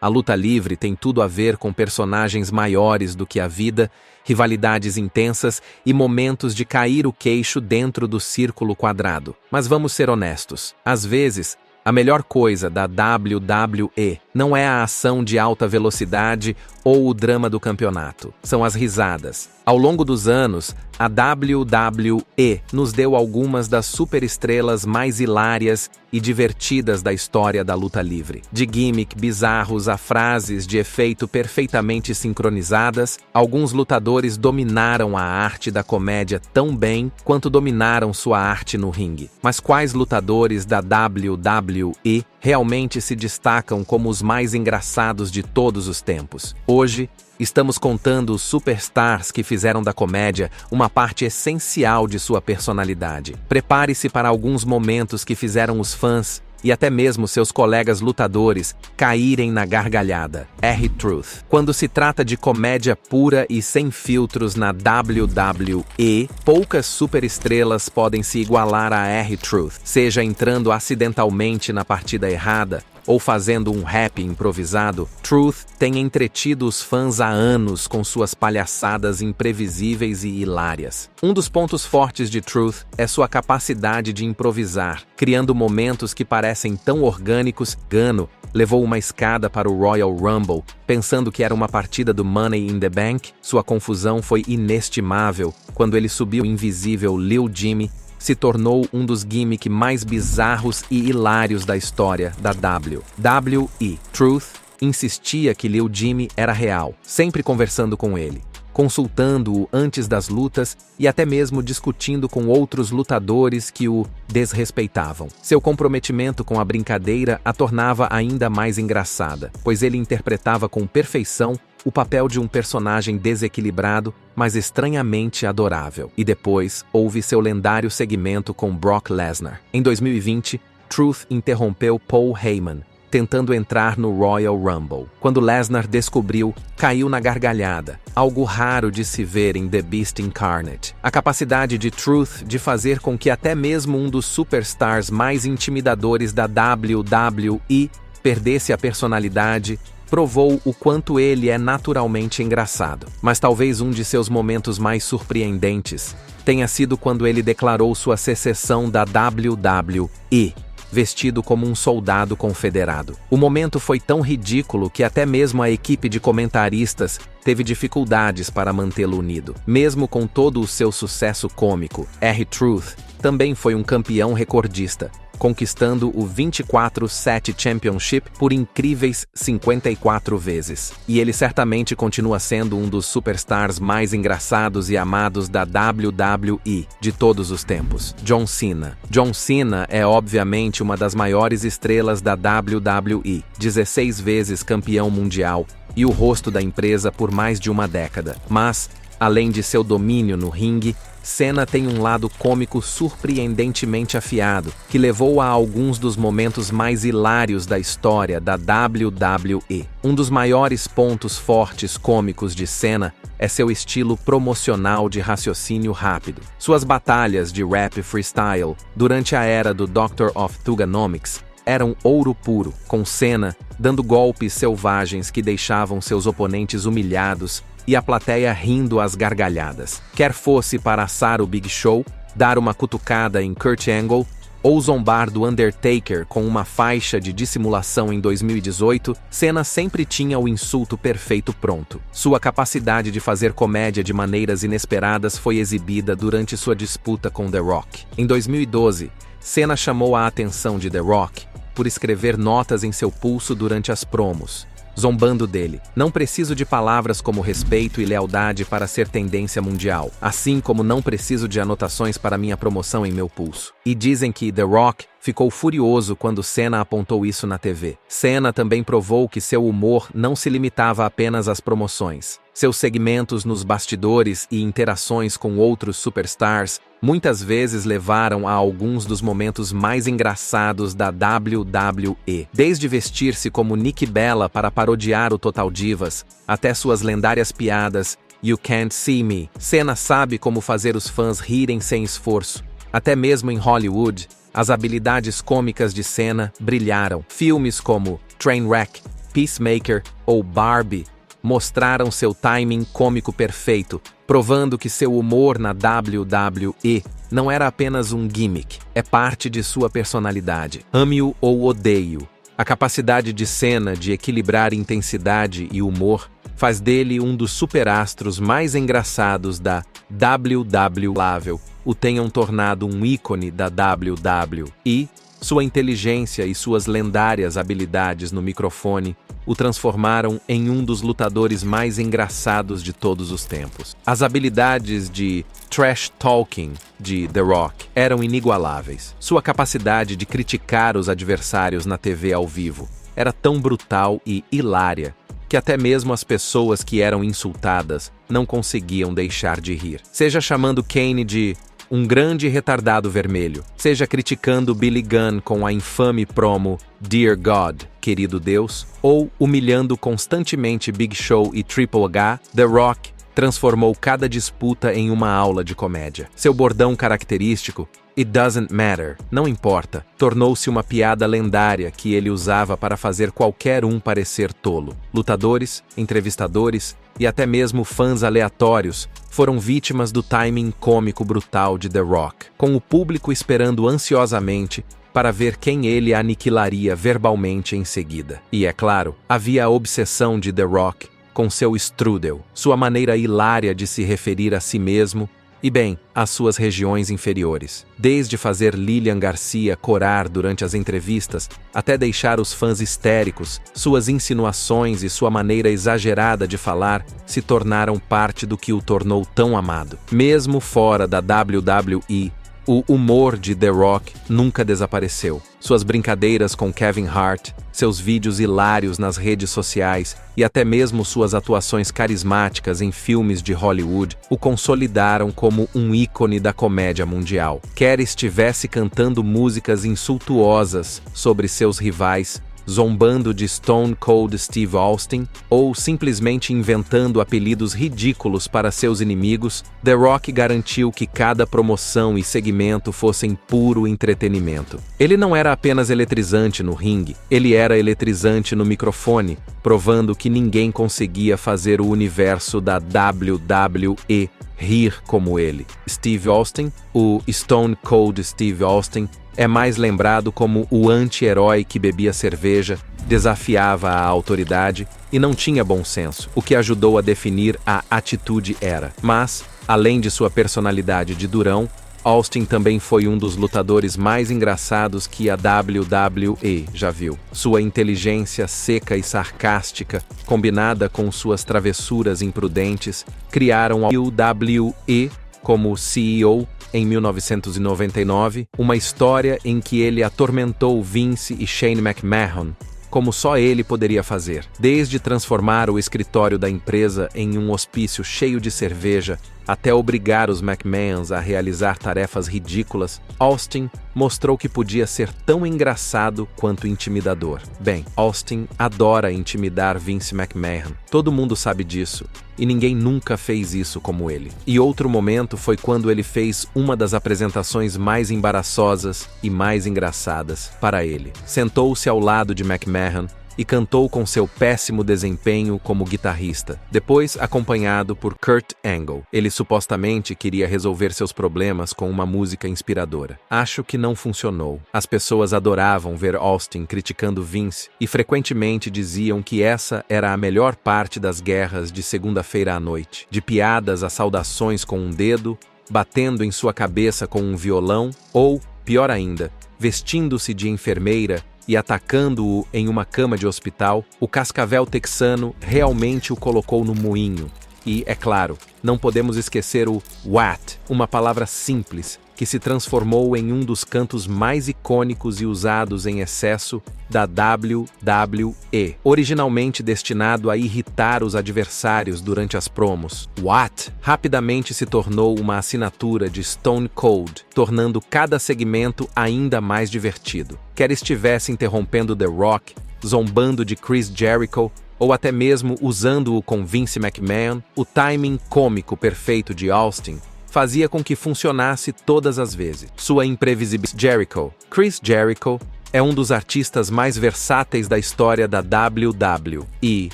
A luta livre tem tudo a ver com personagens maiores do que a vida, rivalidades intensas e momentos de cair o queixo dentro do círculo quadrado. Mas vamos ser honestos, às vezes, a melhor coisa da WWE não é a ação de alta velocidade ou o drama do campeonato. São as risadas. Ao longo dos anos, a WWE nos deu algumas das superestrelas mais hilárias e divertidas da história da luta livre. De gimmick bizarros a frases de efeito perfeitamente sincronizadas, alguns lutadores dominaram a arte da comédia tão bem quanto dominaram sua arte no ringue. Mas quais lutadores da WWE realmente se destacam como os mais engraçados de todos os tempos? Hoje, estamos contando os superstars que fizeram da comédia uma parte essencial de sua personalidade. Prepare-se para alguns momentos que fizeram os fãs e até mesmo seus colegas lutadores caírem na gargalhada. R-Truth. Quando se trata de comédia pura e sem filtros na WWE, poucas superestrelas podem se igualar a R-Truth, seja entrando acidentalmente na partida errada ou fazendo um rap improvisado. Truth tem entretido os fãs há anos com suas palhaçadas imprevisíveis e hilárias. Um dos pontos fortes de Truth é sua capacidade de improvisar, criando momentos que parecem tão orgânicos. Gano levou uma escada para o Royal Rumble, pensando que era uma partida do Money in the Bank. Sua confusão foi inestimável quando ele subiu o invisível Lil Jimmy se tornou um dos gimmicks mais bizarros e hilários da história da WWE. Truth insistia que Lil Jimmy era real, sempre conversando com ele, consultando-o antes das lutas e até mesmo discutindo com outros lutadores que o desrespeitavam. Seu comprometimento com a brincadeira a tornava ainda mais engraçada, pois ele interpretava com perfeição o papel de um personagem desequilibrado, mas estranhamente adorável. E depois, houve seu lendário segmento com Brock Lesnar. Em 2020, Truth interrompeu Paul Heyman, tentando entrar no Royal Rumble. Quando Lesnar descobriu, caiu na gargalhada, algo raro de se ver em The Beast Incarnate. A capacidade de Truth de fazer com que até mesmo um dos superstars mais intimidadores da WWE perdesse a personalidade provou o quanto ele é naturalmente engraçado. Mas talvez um de seus momentos mais surpreendentes tenha sido quando ele declarou sua secessão da WWE, vestido como um soldado confederado. O momento foi tão ridículo que até mesmo a equipe de comentaristas teve dificuldades para mantê-lo unido. Mesmo com todo o seu sucesso cômico, R-Truth também foi um campeão recordista, conquistando o 24/7 Championship por incríveis 54 vezes. E ele certamente continua sendo um dos superstars mais engraçados e amados da WWE de todos os tempos. John Cena. John Cena é obviamente uma das maiores estrelas da WWE, 16 vezes campeão mundial e o rosto da empresa por mais de uma década. Mas, além de seu domínio no ringue, Cena tem um lado cômico surpreendentemente afiado, que levou a alguns dos momentos mais hilários da história da WWE. Um dos maiores pontos fortes cômicos de Cena é seu estilo promocional de raciocínio rápido. Suas batalhas de rap freestyle durante a era do Doctor of Thuganomics eram ouro puro, com Cena dando golpes selvagens que deixavam seus oponentes humilhados e a plateia rindo às gargalhadas. Quer fosse para assar o Big Show, dar uma cutucada em Kurt Angle ou zombar do Undertaker com uma faixa de dissimulação em 2018, Cena sempre tinha o insulto perfeito pronto. Sua capacidade de fazer comédia de maneiras inesperadas foi exibida durante sua disputa com The Rock. Em 2012, Cena chamou a atenção de The Rock por escrever notas em seu pulso durante as promos, zombando dele. Não preciso de palavras como respeito e lealdade para ser tendência mundial, assim como não preciso de anotações para minha promoção em meu pulso. E dizem que The Rock ficou furioso quando Cena apontou isso na TV. Cena também provou que seu humor não se limitava apenas às promoções. Seus segmentos nos bastidores e interações com outros superstars muitas vezes levaram a alguns dos momentos mais engraçados da WWE. Desde vestir-se como Nikki Bella para parodiar o Total Divas, até suas lendárias piadas "You Can't See Me", Cena sabe como fazer os fãs rirem sem esforço. Até mesmo em Hollywood, as habilidades cômicas de Cena brilharam. Filmes como Trainwreck Peacemaker ou Barbie mostraram seu timing cômico perfeito, provando que seu humor na WWE não era apenas um gimmick, é parte de sua personalidade. Ame-o ou odeie-o, a capacidade de Cena de equilibrar intensidade e humor faz dele um dos superastros mais engraçados da WWE, o tenham tornado um ícone da WWE. Sua inteligência e suas lendárias habilidades no microfone o transformaram em um dos lutadores mais engraçados de todos os tempos. As habilidades de trash talking de The Rock eram inigualáveis. Sua capacidade de criticar os adversários na TV ao vivo era tão brutal e hilária que até mesmo as pessoas que eram insultadas não conseguiam deixar de rir. Seja chamando Kane de um grande retardado vermelho, seja criticando Billy Gunn com a infame promo Dear God, querido Deus, ou humilhando constantemente Big Show e Triple H, The Rock transformou cada disputa em uma aula de comédia. Seu bordão característico, It doesn't matter, não importa, tornou-se uma piada lendária que ele usava para fazer qualquer um parecer tolo. Lutadores, entrevistadores e até mesmo fãs aleatórios foram vítimas do timing cômico brutal de The Rock, com o público esperando ansiosamente para ver quem ele aniquilaria verbalmente em seguida. E é claro, havia a obsessão de The Rock com seu strudel, sua maneira hilária de se referir a si mesmo e, bem, às suas regiões inferiores. Desde fazer Lilian Garcia corar durante as entrevistas, até deixar os fãs histéricos, suas insinuações e sua maneira exagerada de falar se tornaram parte do que o tornou tão amado. Mesmo fora da WWE, o humor de The Rock nunca desapareceu. Suas brincadeiras com Kevin Hart, seus vídeos hilários nas redes sociais e até mesmo suas atuações carismáticas em filmes de Hollywood o consolidaram como um ícone da comédia mundial. Quer estivesse cantando músicas insultuosas sobre seus rivais, zombando de Stone Cold Steve Austin ou simplesmente inventando apelidos ridículos para seus inimigos, The Rock garantiu que cada promoção e segmento fossem puro entretenimento. Ele não era apenas eletrizante no ringue, ele era eletrizante no microfone, provando que ninguém conseguia fazer o universo da WWE rir como ele. Steve Austin, o Stone Cold Steve Austin, é mais lembrado como o anti-herói que bebia cerveja, desafiava a autoridade e não tinha bom senso, o que ajudou a definir a atitude era. Mas, além de sua personalidade de durão, Austin também foi um dos lutadores mais engraçados que a WWE já viu. Sua inteligência seca e sarcástica, combinada com suas travessuras imprudentes, criaram a WWE como CEO em 1999, uma história em que ele atormentou Vince e Shane McMahon, como só ele poderia fazer. Desde transformar o escritório da empresa em um hospício cheio de cerveja, até obrigar os McMahons a realizar tarefas ridículas, Austin mostrou que podia ser tão engraçado quanto intimidador. Bem, Austin adora intimidar Vince McMahon. Todo mundo sabe disso, e ninguém nunca fez isso como ele. E outro momento foi quando ele fez uma das apresentações mais embaraçosas e mais engraçadas para ele. Sentou-se ao lado de McMahon e cantou com seu péssimo desempenho como guitarrista, depois acompanhado por Kurt Angle. Ele supostamente queria resolver seus problemas com uma música inspiradora. Acho que não funcionou. As pessoas adoravam ver Austin criticando Vince e frequentemente diziam que essa era a melhor parte das guerras de segunda-feira à noite, de piadas a saudações com um dedo, batendo em sua cabeça com um violão ou, pior ainda, vestindo-se de enfermeira e atacando-o em uma cama de hospital. O cascavel texano realmente o colocou no moinho. E, é claro, não podemos esquecer o "what", uma palavra simples que se transformou em um dos cantos mais icônicos e usados em excesso da WWE, originalmente destinado a irritar os adversários durante as promos. "What" rapidamente se tornou uma assinatura de Stone Cold, tornando cada segmento ainda mais divertido. Quer estivesse interrompendo The Rock, zombando de Chris Jericho, ou até mesmo usando-o com Vince McMahon, o timing cômico perfeito de Austin fazia com que funcionasse todas as vezes. Sua imprevisibilidade. Chris Jericho é um dos artistas mais versáteis da história da WWE.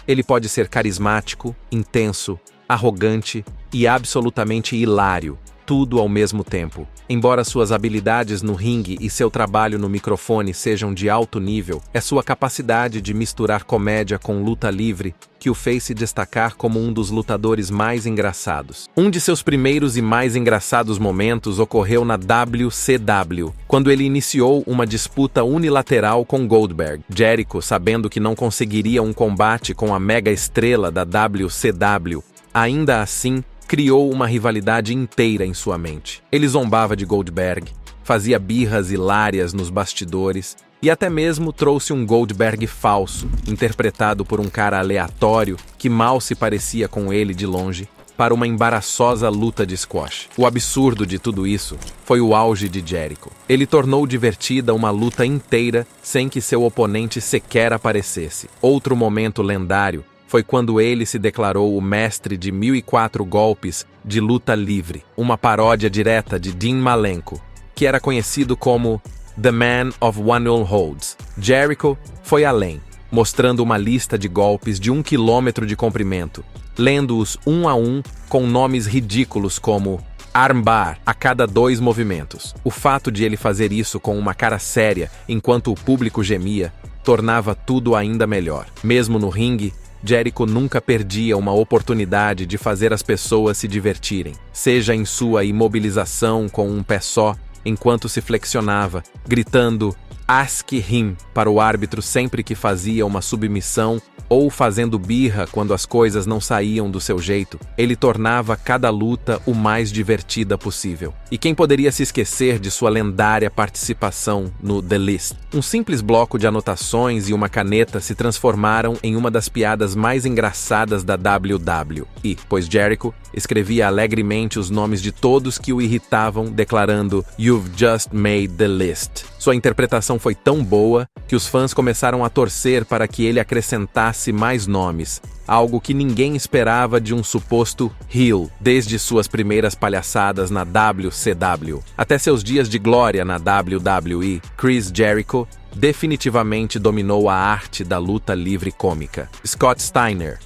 Ele pode ser carismático, intenso, arrogante e absolutamente hilário, tudo ao mesmo tempo. Embora suas habilidades no ringue e seu trabalho no microfone sejam de alto nível, é sua capacidade de misturar comédia com luta livre que o fez se destacar como um dos lutadores mais engraçados. Um de seus primeiros e mais engraçados momentos ocorreu na WCW, quando ele iniciou uma disputa unilateral com Goldberg. Jericho, sabendo que não conseguiria um combate com a mega estrela da WCW, ainda assim criou uma rivalidade inteira em sua mente. Ele zombava de Goldberg, fazia birras hilárias nos bastidores e até mesmo trouxe um Goldberg falso, interpretado por um cara aleatório que mal se parecia com ele de longe, para uma embaraçosa luta de squash. O absurdo de tudo isso foi o auge de Jericho. Ele tornou divertida uma luta inteira sem que seu oponente sequer aparecesse. Outro momento lendário foi quando ele se declarou o mestre de 1004 golpes de luta livre, uma paródia direta de Dean Malenko, que era conhecido como The Man of One Null Holds. Jericho foi além, mostrando uma lista de golpes de 1 quilômetro de comprimento, lendo-os um a um com nomes ridículos como armbar a cada 2 movimentos. O fato de ele fazer isso com uma cara séria enquanto o público gemia tornava tudo ainda melhor. Mesmo no ringue, Jericho nunca perdia uma oportunidade de fazer as pessoas se divertirem, seja em sua imobilização com um pé só, enquanto se flexionava, gritando "Ask him" para o árbitro sempre que fazia uma submissão ou fazendo birra quando as coisas não saíam do seu jeito, ele tornava cada luta o mais divertida possível. E quem poderia se esquecer de sua lendária participação no The List? Um simples bloco de anotações e uma caneta se transformaram em uma das piadas mais engraçadas da WWE, pois Jericho escrevia alegremente os nomes de todos que o irritavam, declarando "You've just made the list". Sua interpretação foi tão boa que os fãs começaram a torcer para que ele acrescentasse mais nomes, algo que ninguém esperava de um suposto heel, desde suas primeiras palhaçadas na WCW. Até seus dias de glória na WWE, Chris Jericho definitivamente dominou a arte da luta livre cômica. Scott Steiner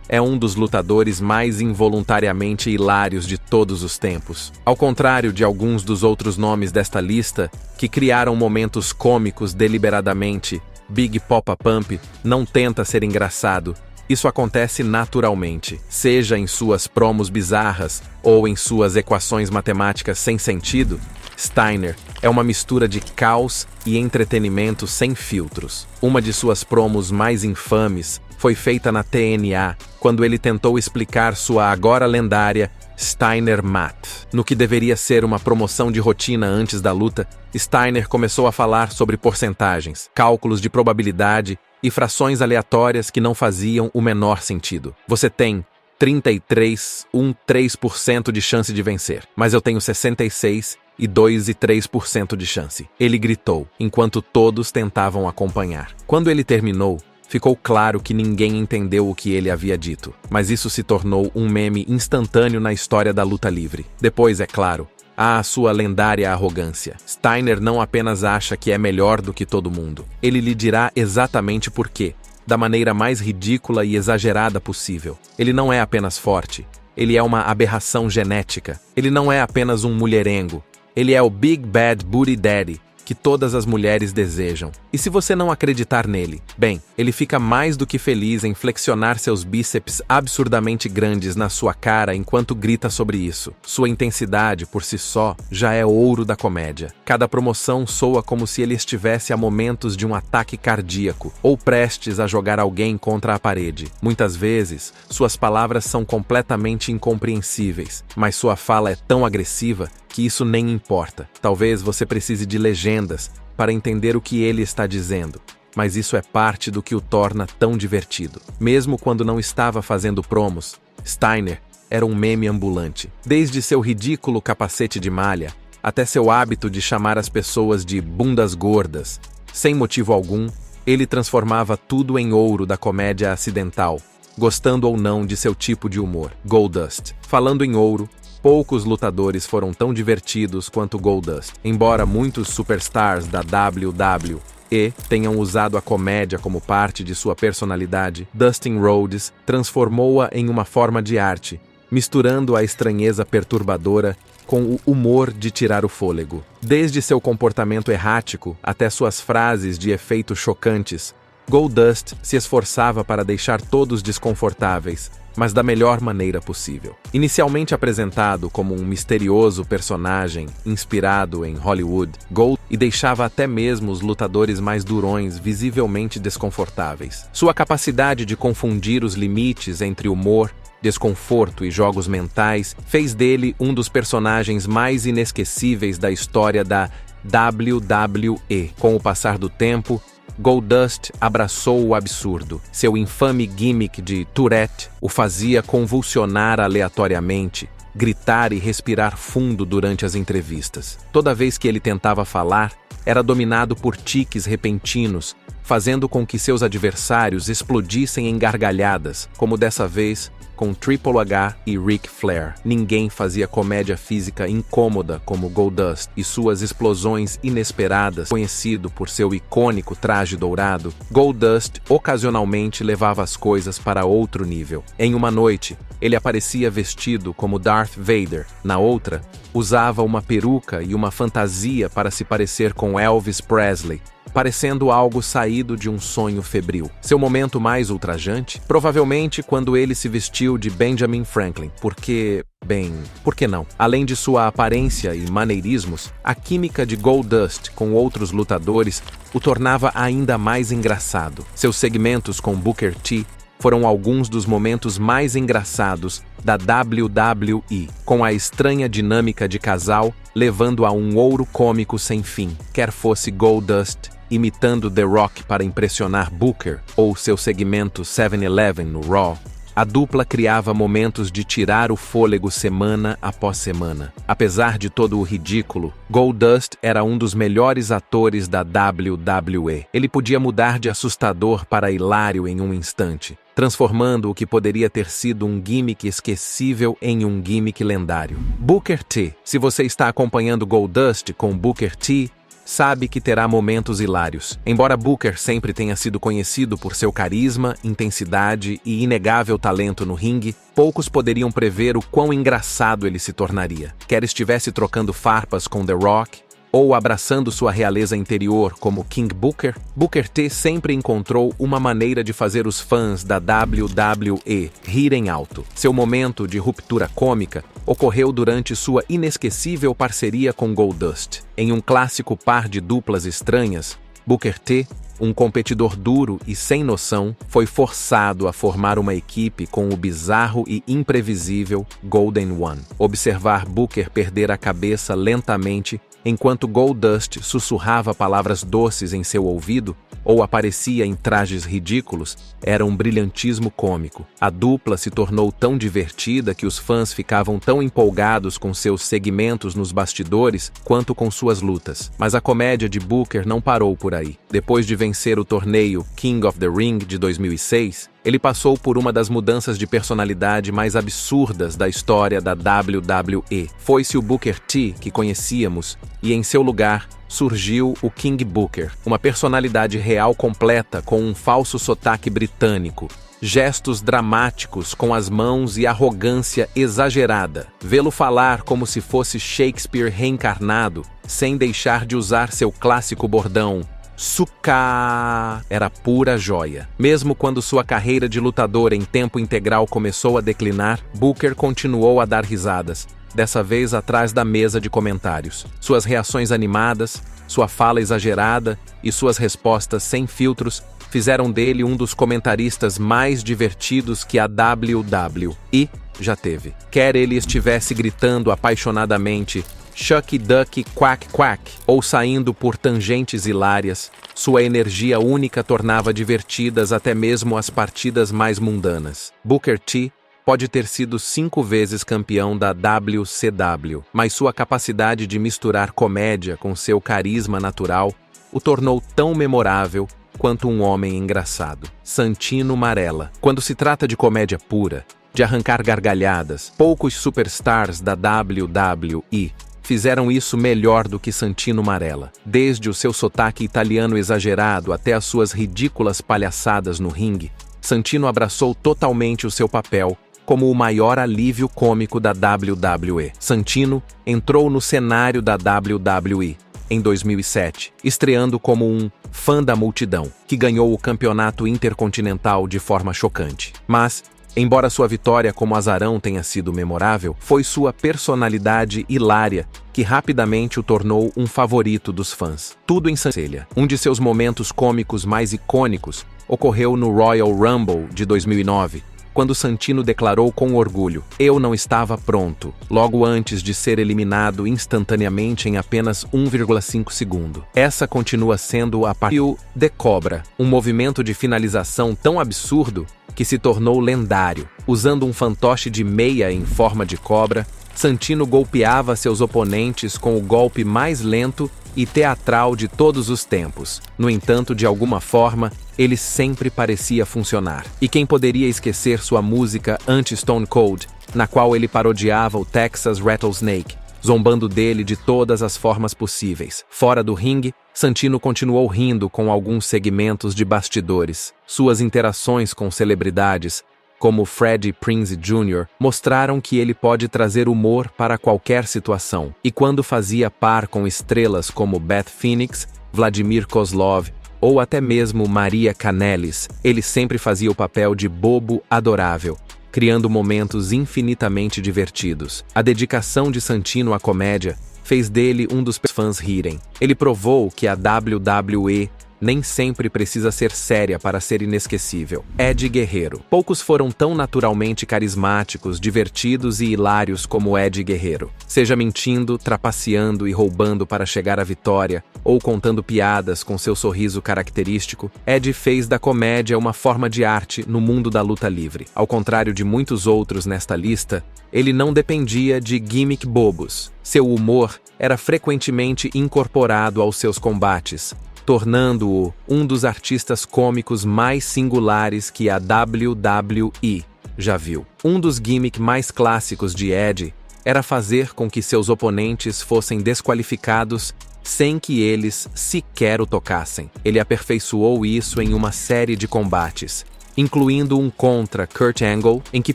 é um dos lutadores mais involuntariamente hilários de todos os tempos. Ao contrário de alguns dos outros nomes desta lista, que criaram momentos cômicos deliberadamente, Big Poppa Pump não tenta ser engraçado. Isso acontece naturalmente, seja em suas promos bizarras ou em suas equações matemáticas sem sentido. Steiner é uma mistura de caos e entretenimento sem filtros. Uma de suas promos mais infames foi feita na TNA, quando ele tentou explicar sua agora lendária Steiner Math. No que deveria ser uma promoção de rotina antes da luta, Steiner começou a falar sobre porcentagens, cálculos de probabilidade e frações aleatórias que não faziam o menor sentido. Você tem 33,3% de chance de vencer, mas eu tenho 66,2% de chance. Ele gritou, enquanto todos tentavam acompanhar. Quando ele terminou, ficou claro que ninguém entendeu o que ele havia dito, mas isso se tornou um meme instantâneo na história da luta livre. Depois, é claro, há a sua lendária arrogância. Steiner não apenas acha que é melhor do que todo mundo, ele lhe dirá exatamente por quê, da maneira mais ridícula e exagerada possível. Ele não é apenas forte, ele é uma aberração genética. Ele não é apenas um mulherengo, ele é o Big Bad Booty Daddy que todas as mulheres desejam. E se você não acreditar nele, bem, ele fica mais do que feliz em flexionar seus bíceps absurdamente grandes na sua cara enquanto grita sobre isso. Sua intensidade, por si só, já é ouro da comédia. Cada promoção soa como se ele estivesse a momentos de um ataque cardíaco ou prestes a jogar alguém contra a parede. Muitas vezes, suas palavras são completamente incompreensíveis, mas sua fala é tão agressiva que isso nem importa. Talvez você precise de legendas para entender o que ele está dizendo, mas isso é parte do que o torna tão divertido. Mesmo quando não estava fazendo promos, Steiner era um meme ambulante. Desde seu ridículo capacete de malha, até seu hábito de chamar as pessoas de bundas gordas, sem motivo algum, ele transformava tudo em ouro da comédia acidental, gostando ou não de seu tipo de humor. Goldust. Falando em ouro, poucos lutadores foram tão divertidos quanto Goldust. Embora muitos superstars da WWE tenham usado a comédia como parte de sua personalidade, Dustin Rhodes transformou-a em uma forma de arte, misturando a estranheza perturbadora com o humor de tirar o fôlego. Desde seu comportamento errático até suas frases de efeito chocantes, Goldust se esforçava para deixar todos desconfortáveis, mas da melhor maneira possível. Inicialmente apresentado como um misterioso personagem inspirado em Hollywood, Gold e deixava até mesmo os lutadores mais durões visivelmente desconfortáveis. Sua capacidade de confundir os limites entre humor, desconforto e jogos mentais fez dele um dos personagens mais inesquecíveis da história da WWE. Com o passar do tempo, Goldust abraçou o absurdo. Seu infame gimmick de Tourette o fazia convulsionar aleatoriamente, gritar e respirar fundo durante as entrevistas. Toda vez que ele tentava falar, era dominado por tiques repentinos, fazendo com que seus adversários explodissem em gargalhadas, como dessa vez com Triple H e Ric Flair. Ninguém fazia comédia física incômoda como Goldust, e suas explosões inesperadas, conhecido por seu icônico traje dourado, Goldust ocasionalmente levava as coisas para outro nível. Em uma noite, ele aparecia vestido como Darth Vader. Na outra, usava uma peruca e uma fantasia para se parecer com Elvis Presley, parecendo algo saído de um sonho febril. Seu momento mais ultrajante? Provavelmente quando ele se vestiu de Benjamin Franklin, porque... bem, por que não? Além de sua aparência e maneirismos, a química de Goldust com outros lutadores o tornava ainda mais engraçado. Seus segmentos com Booker T foram alguns dos momentos mais engraçados da WWE, com a estranha dinâmica de casal levando a um ouro cômico sem fim, quer fosse Goldust imitando The Rock para impressionar Booker ou seu segmento 7-Eleven no Raw. A dupla criava momentos de tirar o fôlego semana após semana. Apesar de todo o ridículo, Goldust era um dos melhores atores da WWE. Ele podia mudar de assustador para hilário em um instante, transformando o que poderia ter sido um gimmick esquecível em um gimmick lendário. Booker T. Se você está acompanhando Goldust com Booker T, sabe que terá momentos hilários. Embora Booker sempre tenha sido conhecido por seu carisma, intensidade e inegável talento no ringue, poucos poderiam prever o quão engraçado ele se tornaria. Quer estivesse trocando farpas com The Rock, ou abraçando sua realeza interior como King Booker, Booker T sempre encontrou uma maneira de fazer os fãs da WWE rirem alto. Seu momento de ruptura cômica ocorreu durante sua inesquecível parceria com Goldust. Em um clássico par de duplas estranhas, Booker T, um competidor duro e sem noção, foi forçado a formar uma equipe com o bizarro e imprevisível Golden One. Observar Booker perder a cabeça lentamente enquanto Goldust sussurrava palavras doces em seu ouvido ou aparecia em trajes ridículos, era um brilhantismo cômico. A dupla se tornou tão divertida que os fãs ficavam tão empolgados com seus segmentos nos bastidores quanto com suas lutas. Mas a comédia de Booker não parou por aí. Depois de vencer o torneio King of the Ring de 2006, ele passou por uma das mudanças de personalidade mais absurdas da história da WWE. Foi-se o Booker T que conhecíamos e, em seu lugar, surgiu o King Booker, uma personalidade real completa com um falso sotaque britânico, gestos dramáticos com as mãos e arrogância exagerada. Vê-lo falar como se fosse Shakespeare reencarnado, sem deixar de usar seu clássico bordão "Suka" era pura joia. Mesmo quando sua carreira de lutador em tempo integral começou a declinar, Booker continuou a dar risadas, dessa vez atrás da mesa de comentários. Suas reações animadas, sua fala exagerada e suas respostas sem filtros fizeram dele um dos comentaristas mais divertidos que a WWE já teve. Quer ele estivesse gritando apaixonadamente "Shucky Ducky Quack Quack" ou saindo por tangentes hilárias, sua energia única tornava divertidas até mesmo as partidas mais mundanas. Booker T pode ter sido 5 vezes campeão da WCW, mas sua capacidade de misturar comédia com seu carisma natural o tornou tão memorável quanto um homem engraçado. Santino Marella. Quando se trata de comédia pura, de arrancar gargalhadas. Poucos superstars da WWE fizeram isso melhor do que Santino Marella. Desde o seu sotaque italiano exagerado até as suas ridículas palhaçadas no ringue, Santino abraçou totalmente o seu papel como o maior alívio cômico da WWE. Santino entrou no cenário da WWE em 2007, estreando como um fã da multidão, que ganhou o campeonato intercontinental de forma chocante. Mas, embora sua vitória como azarão tenha sido memorável, foi sua personalidade hilária que rapidamente o tornou um favorito dos fãs. Tudo em sobrancelha. Um de seus momentos cômicos mais icônicos ocorreu no Royal Rumble de 2009, quando Santino declarou com orgulho: "Eu não estava pronto", logo antes de ser eliminado instantaneamente em apenas 1,5 segundo. Essa continua sendo a Pariu de Cobra, um movimento de finalização tão absurdo que se tornou lendário. Usando um fantoche de meia em forma de cobra, Santino golpeava seus oponentes com o golpe mais lento e teatral de todos os tempos. No entanto, de alguma forma, ele sempre parecia funcionar. E quem poderia esquecer sua música Anti-Stone Cold, na qual ele parodiava o Texas Rattlesnake, zombando dele de todas as formas possíveis. Fora do ringue, Santino continuou rindo com alguns segmentos de bastidores. Suas interações com celebridades, como Freddie Prinze Jr., mostraram que ele pode trazer humor para qualquer situação. E quando fazia par com estrelas como Beth Phoenix, Vladimir Kozlov ou até mesmo Maria Kanellis, ele sempre fazia o papel de bobo adorável, criando momentos infinitamente divertidos. A dedicação de Santino à comédia fez dele um dos fãs rirem. Ele provou que a WWE nem sempre precisa ser séria para ser inesquecível. Eddie Guerreiro. Poucos foram tão naturalmente carismáticos, divertidos e hilários como Eddie Guerreiro. Seja mentindo, trapaceando e roubando para chegar à vitória, ou contando piadas com seu sorriso característico, Eddie fez da comédia uma forma de arte no mundo da luta livre. Ao contrário de muitos outros nesta lista, ele não dependia de gimmick bobos. Seu humor era frequentemente incorporado aos seus combates, tornando-o um dos artistas cômicos mais singulares que a WWE já viu. Um dos gimmicks mais clássicos de Eddie era fazer com que seus oponentes fossem desqualificados sem que eles sequer o tocassem. Ele aperfeiçoou isso em uma série de combates, incluindo um contra Kurt Angle, em que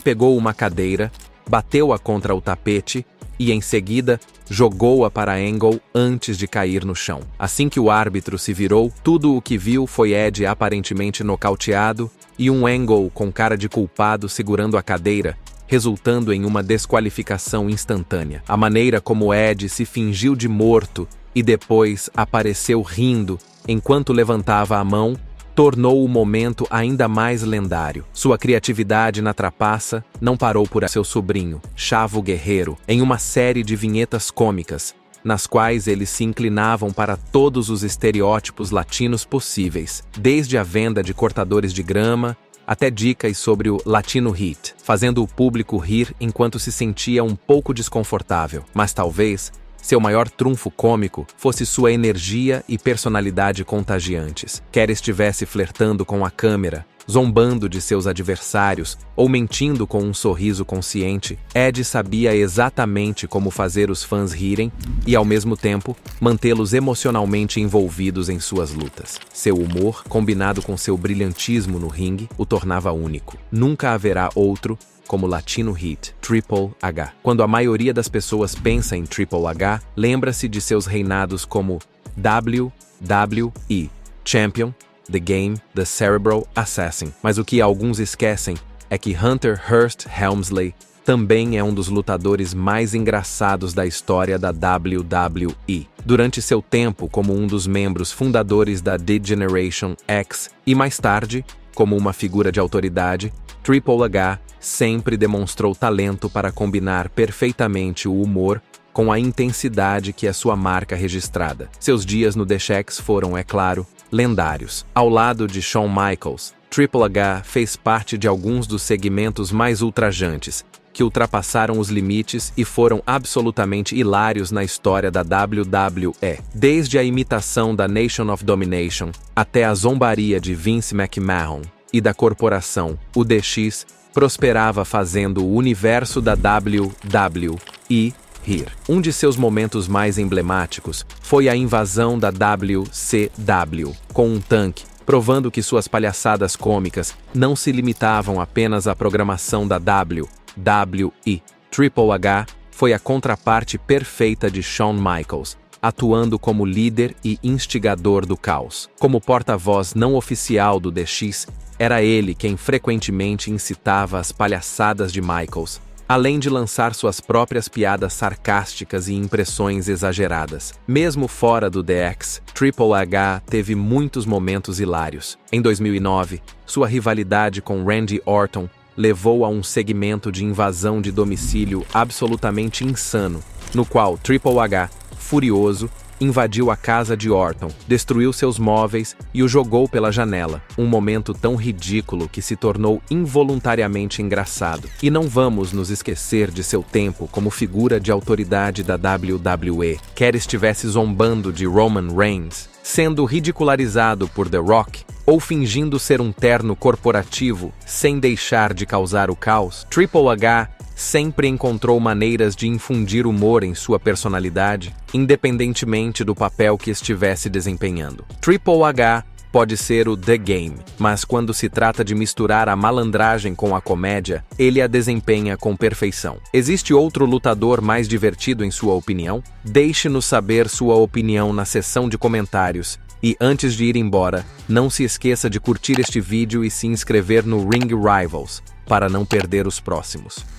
pegou uma cadeira, bateu-a contra o tapete e, em seguida, jogou-a para Angle antes de cair no chão. Assim que o árbitro se virou, tudo o que viu foi Eddie aparentemente nocauteado e um Angle com cara de culpado segurando a cadeira, resultando em uma desqualificação instantânea. A maneira como Eddie se fingiu de morto e depois apareceu rindo enquanto levantava a mão tornou o momento ainda mais lendário. Sua criatividade na trapaça não parou por seu sobrinho, Chavo Guerreiro, em uma série de vinhetas cômicas, nas quais eles se inclinavam para todos os estereótipos latinos possíveis, desde a venda de cortadores de grama até dicas sobre o Latino Hit, fazendo o público rir enquanto se sentia um pouco desconfortável. Mas talvez seu maior trunfo cômico fosse sua energia e personalidade contagiantes. Quer estivesse flertando com a câmera, zombando de seus adversários ou mentindo com um sorriso consciente, Eddie sabia exatamente como fazer os fãs rirem e, ao mesmo tempo, mantê-los emocionalmente envolvidos em suas lutas. Seu humor, combinado com seu brilhantismo no ringue, o tornava único. Nunca haverá outro como Latino Hit, Triple H. Quando a maioria das pessoas pensa em Triple H, lembra-se de seus reinados como WWE Champion, The Game, The Cerebral Assassin. Mas o que alguns esquecem é que Hunter Hearst Helmsley também é um dos lutadores mais engraçados da história da WWE. Durante seu tempo como um dos membros fundadores da D-Generation X e mais tarde, como uma figura de autoridade, Triple H sempre demonstrou talento para combinar perfeitamente o humor com a intensidade que é sua marca registrada. Seus dias no The Shack foram, é claro, lendários. Ao lado de Shawn Michaels, Triple H fez parte de alguns dos segmentos mais ultrajantes, que ultrapassaram os limites e foram absolutamente hilários na história da WWE. Desde a imitação da Nation of Domination até a zombaria de Vince McMahon, e da corporação, o DX, prosperava fazendo o universo da WWE rir. Um de seus momentos mais emblemáticos foi a invasão da WCW, com um tanque, provando que suas palhaçadas cômicas não se limitavam apenas à programação da WWE. Triple H foi a contraparte perfeita de Shawn Michaels, atuando como líder e instigador do caos. Como porta-voz não oficial do DX, era ele quem frequentemente incitava as palhaçadas de Michaels, além de lançar suas próprias piadas sarcásticas e impressões exageradas. Mesmo fora do DX, Triple H teve muitos momentos hilários. Em 2009, sua rivalidade com Randy Orton levou a um segmento de invasão de domicílio absolutamente insano, no qual Triple H, furioso, invadiu a casa de Orton, destruiu seus móveis e o jogou pela janela. Um momento tão ridículo que se tornou involuntariamente engraçado. E não vamos nos esquecer de seu tempo como figura de autoridade da WWE. Quer estivesse zombando de Roman Reigns, sendo ridicularizado por The Rock, ou fingindo ser um terno corporativo sem deixar de causar o caos, Triple H sempre encontrou maneiras de infundir humor em sua personalidade, independentemente do papel que estivesse desempenhando. Triple H pode ser o The Game, mas quando se trata de misturar a malandragem com a comédia, ele a desempenha com perfeição. Existe outro lutador mais divertido em sua opinião? Deixe-nos saber sua opinião na seção de comentários. E antes de ir embora, não se esqueça de curtir este vídeo e se inscrever no Ring Rivals, para não perder os próximos.